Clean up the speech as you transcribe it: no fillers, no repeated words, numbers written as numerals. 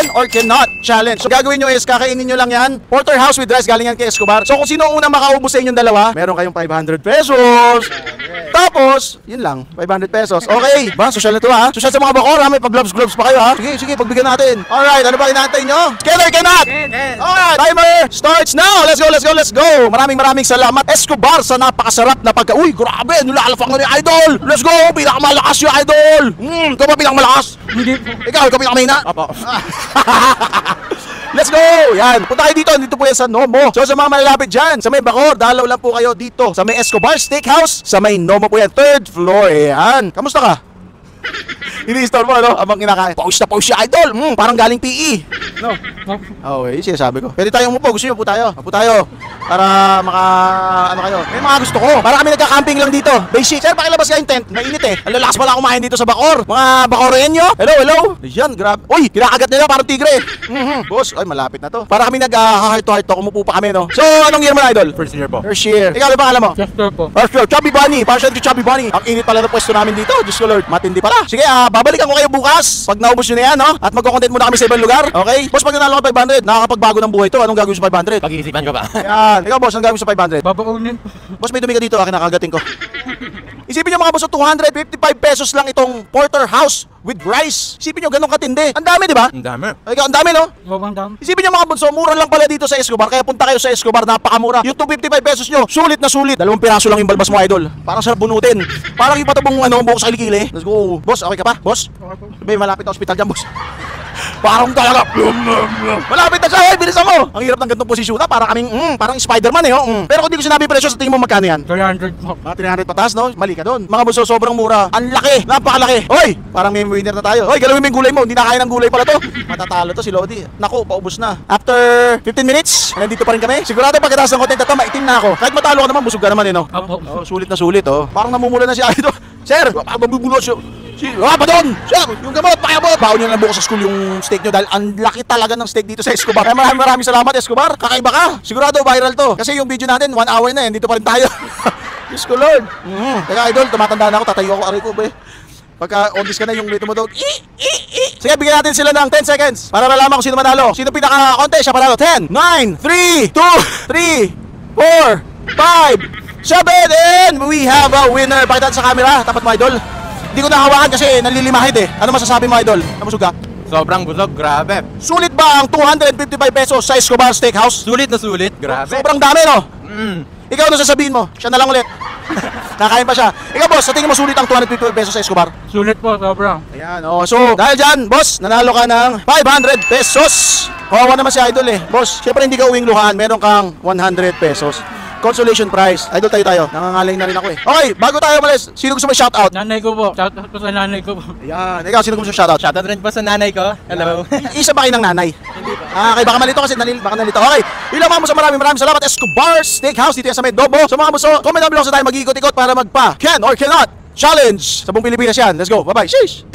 can or cannot challenge. So gagawin nyo is kakainin nyo lang yan. Porterhouse with rice, galing yan kay Escobar. So kung sino unang makaubos sa inyong dalawa, meron kayong 500 pesos. Tapos, yun lang, 500 pesos. Okay, ba? Social na to ha. Social sa mga bakor ha. May pag-gloves pa kayo ha. Sige, pagbigyan natin. Alright, ano ba inaantay nyo? Can or cannot? Alright, timer starts now. Let's go. Maraming salamat Escobar sa napakasarap na pagka... Uy, grabe, nilalafak na ni Idol. Let's go, pinakamalakas yung Idol. Ikaw ba pinakamalakas? Hindi po. Ikaw pinakamahina? Apo. Let's go! Yan, punta kayo dito po yan sa Nomo. So sa mga malalapit dyan, sa may Bacoor, dalaw lang po kayo dito. Sa may Escobar Steakhouse, sa may Nomo po yan, 3rd floor. Yan, kamusta ka? Ini-store mo, ano? Abang kinakain. Pause si Idol. Parang galing PE. No? Okay, sinasabi ko. Pwede tayong umupo. Gusto nyo po tayo? Upo tayo. Para ano kayo. May mga gusto ko. Para kami nagka-camping lang dito. Basic. Sir, pakilabas ka yung tent. Mainit eh. Ang lalakas pala kumain dito sa Bacoor. Mga Bacoorienyo. Hello. Yan, grabe. Uy, kinakagat nila parang tigre. Boss, ay malapit na to. Para kami nag-heart to heart to. Umupo pa kami, no? So, anong year mo na, Idol? First year po. First year. Ikaw, ano ba alam mo? First year po. First year. Chubby Bunny. Partial to Chubby Bunny. Ang init pala ng pwesto namin dito. Diyos ko Lord. Matindi pala. Sige, babalikan ko kayo bukas. Pag naubos nyo na yan, no? At magko-content muna kami sa ibang lugar. Okay? Boss, pag nanalo ka 500, nakakapagbago ng buhay to. Anong gagawin sa 500? Pag-iisipan ko ba? Yan. Ikaw, boss, anong gagawin sa 500? Babaunin. Boss, may dumi ka dito. Akin nakagating ko. Isipin nyo mga boss, 255 pesos lang itong Porterhouse with rice. Isipin nyo, ganun katindi. Ang dami, di ba? Ang dami. Ikaw, ang dami, no? Babang dam. Isipin nyo mga bunso, mura lang pala dito sa Escobar. Kaya punta kayo sa Escobar, napakamura. Yung 255 pesos nyo, sulit na sulit. 2 piraso lang yung balbas mo, Idol. Parang sarap bunutin. Parang yung patabong buhok sa kilikili. Let's go. Boss, okay ka pa? Boss? May malapit na hospital dyan, boss. Parang talaga. Malapit na siya, bilisan mo. Ang hirap ng ganitong posisyon na, para kaming, parang Spider-Man eh. Pero kung di ko sinabi presyo, sa tingin mo magkano yan? 300 po. 300 patas, no? Mali ka doon. Mga bunso, sobrang mura. Ang laki, napakalaki. Hoy, parang may winner na tayo. Hoy, galawin mo yung gulay mo. Hindi na kaya ng gulay pala to. Matatalo to si Lodi. Naku, paubos na. After 15 minutes, nandito pa rin kami. Sigurado pagkatapos ng content na to, maitim na ako. Kahit matalo ka naman, busog ka naman eh, no? Apo. Oh, sulit na sulit, oh. Parang namumula na si Idol. Sir, parang mabubulot siya. Pa doon! Sir, yung gamot, pakiabot! Baon nyo na bukas sa school yung steak nyo dahil ang laki talaga ng steak dito sa Escobar. Kaya maraming salamat, Escobar. Kakaiba ka. Sigurado viral to. Kasi yung video natin, 1 hour na yan. Dito pa rin tayo. Diyos ko, Lord. Teka, Idol, tumatanda na ako. Tatayo ako, aray ko, be. Pagka on ka na yung may tumutog. Sige, bigyan natin sila ng 10 seconds para malaman kung sino manalo. Sino pinaka-konti? Siya panalo. 10, 9, 3, 2, 3, 4, 5, 7, and we have a winner. Pakita sa camera. Tapat mo, Idol. Hindi ko nahawakan kasi nalilimahid eh. Ano masasabi mo, Idol? Namusog ka? Sobrang busog, grabe. Sulit ba ang 255 pesos sa Escobar Steakhouse? Sulit na sulit, grabe. Sobrang dami, no? Ikaw, ano sasabihin mo? Siya na lang ulit. Nakain pa siya. Ikaw, boss, sa tingin mo sulit ang 255 pesos sa Escobar? Sulit po, sobrang. Ayan, oh. So, dahil dyan, boss, nanalo ka ng 500 pesos. Kawawa naman si Idol eh. Boss, syempre hindi ka uwing luhaan. Meron kang 100 pesos. Consolation prize. Idol tayo. Nangangaling na rin ako eh. Okay, bago tayo umalis, sino gusto mo shoutout? Nanay ko po. Shoutout po sa nanay ko po. Ayan. Ikaw, sino gusto mo shoutout? Shoutout rin po sa nanay ko. Hello. Isa ba kayo ng nanay? Hindi pa. Okay, baka malito kasi baka nalito. Okay, ilang mga muso, maraming salamat. Escobar Steakhouse dito yan sa may Dobo. So mga muso, comment down below sa tayo mag-ikot-ikot para magpa can or cannot challenge sa buong Pilipinas yan. Let's go. Bye-bye. Sheesh!